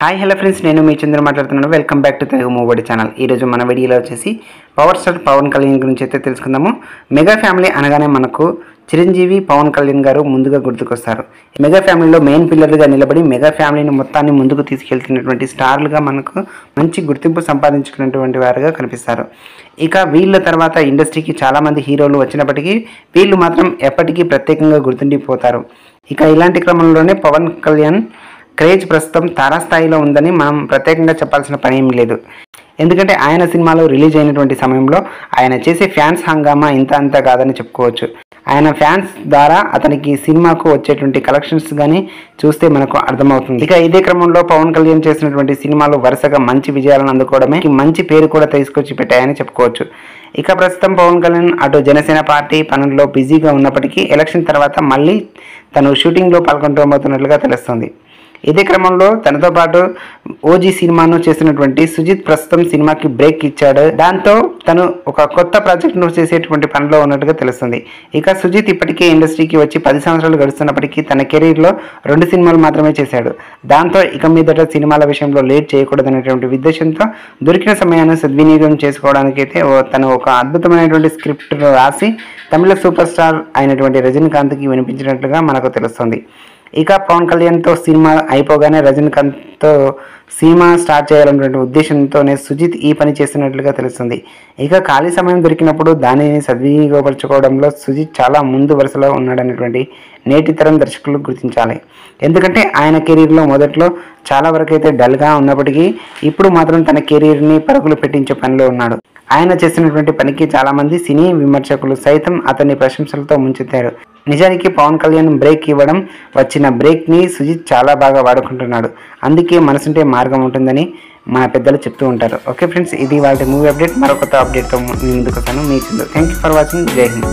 Hi hello friends, నేను మీ చంద్ర మాట్లాడుతున్నాను. Welcome back to Telugu movie channel. ఈరోజు మన వీడియోలో వచ్చేసి పవర్ స్టార్ పవన్ కళ్యాణ్ గురించి అయితే తెలుసుకుందాము. మెగా ఫ్యామిలీ అనగానే మనకు చిరంజీవి, పవన్ కళ్యాణ్ గారు ముందుగా గుర్తుకొస్తారు. మెగా ఫ్యామిలీలో మెయిన్ పిల్లర్గా నిలబడి మెగా ఫ్యామిలీని మొత్తాన్ని ముందుకు తీసుకెళ్తున్నటువంటి స్టార్లుగా మనకు మంచి గుర్తింపు సంపాదించుకున్నటువంటి వారుగా కనిపిస్తారు. ఇక వీళ్ళ తర్వాత ఇండస్ట్రీకి చాలామంది హీరోలు వచ్చినప్పటికీ వీళ్ళు మాత్రం ఎప్పటికీ ప్రత్యేకంగా గుర్తుండిపోతారు. ఇక ఇలాంటి క్రమంలోనే పవన్ కళ్యాణ్ క్రేజ్ ప్రస్తుతం తారాస్థాయిలో ఉందని మనం ప్రత్యేకంగా చెప్పాల్సిన పని ఏమీ లేదు. ఎందుకంటే ఆయన సినిమాలు రిలీజ్ అయినటువంటి సమయంలో ఆయన చేసే ఫ్యాన్స్ హంగామా ఇంత అంత కాదని చెప్పుకోవచ్చు. ఆయన ఫ్యాన్స్ ద్వారా అతనికి సినిమాకు వచ్చేటువంటి కలెక్షన్స్ కానీ చూస్తే మనకు అర్థమవుతుంది. ఇక ఇదే క్రమంలో పవన్ కళ్యాణ్ చేసినటువంటి సినిమాలు వరుసగా మంచి విజయాలను అందుకోవడమే మంచి పేరు కూడా తీసుకొచ్చి పెట్టాయని చెప్పుకోవచ్చు. ఇక ప్రస్తుతం పవన్ కళ్యాణ్ అటు జనసేన పార్టీ పనుల్లో బిజీగా ఉన్నప్పటికీ ఎలక్షన్ తర్వాత మళ్ళీ తను షూటింగ్లో పాల్గొనబోతున్నట్లుగా తెలుస్తుంది. ఇదే క్రమంలో తనతో పాటు ఓజీ సినిమాను చేసినటువంటి సుజిత్ ప్రస్తుతం సినిమాకి బ్రేక్ ఇచ్చాడు. దాంతో తను ఒక కొత్త ప్రాజెక్ట్ను చేసేటువంటి పనిలో ఉన్నట్టుగా తెలుస్తుంది. ఇక సుజిత్ ఇప్పటికే ఇండస్ట్రీకి వచ్చి 10 సంవత్సరాలు గడుస్తున్నప్పటికీ తన కెరీర్లో 2 సినిమాలు మాత్రమే చేశాడు. దాంతో ఇక మీదట సినిమాల విషయంలో లేట్ చేయకూడదనేటువంటి ఉద్దేశంతో దొరికిన సమయాన్ని సద్వినియోగం చేసుకోవడానికి అయితే తను ఒక అద్భుతమైనటువంటి స్క్రిప్ట్ రాసి తమిళ సూపర్ స్టార్ అయినటువంటి రజనీకాంత్కి వినిపించినట్లుగా మనకు తెలుస్తుంది. ఇక పవన్ కళ్యాణ్తో సినిమా అయిపోగానే రజనీకాంత్తో సినిమా స్టార్ట్ చేయాలనేటువంటి ఉద్దేశంతోనే సుజిత్ ఈ పని చేస్తున్నట్లుగా తెలుస్తుంది. ఇక ఖాళీ సమయం దొరికినప్పుడు దానిని సద్వినియోగపరచుకోవడంలో సుజిత్ చాలా ముందు వరుసలో ఉన్నాడనేటువంటి నేటి తరం దర్శకులు గుర్తించాలి. ఎందుకంటే ఆయన కెరీర్లో మొదట్లో చాలా వరకు అయితే డల్గా ఉన్నప్పటికీ ఇప్పుడు మాత్రం తన కెరీర్ని పరుగులు పెట్టించే పనిలో ఉన్నాడు. ఆయన చేసినటువంటి పనికి చాలామంది సినీ విమర్శకులు సైతం అతన్ని ప్రశంసలతో ముంచెత్తారు. నిజానికి పవన్ కళ్యాణ్ బ్రేక్ ఇవ్వడం వచ్చిన బ్రేక్ని సుజిత్ చాలా బాగా వాడుకుంటున్నాడు. అందుకే మనసుంటే మార్గం ఉంటుందని మన పెద్దలు చెప్తూ ఉంటారు. ఓకే ఫ్రెండ్స్, ఇది వాళ్ళ మూవీ అప్డేట్. మరొక అప్డేట్తో మీ ముందుకు వస్తాను. మీ Chandra. Thank you for watching. జై హింద్.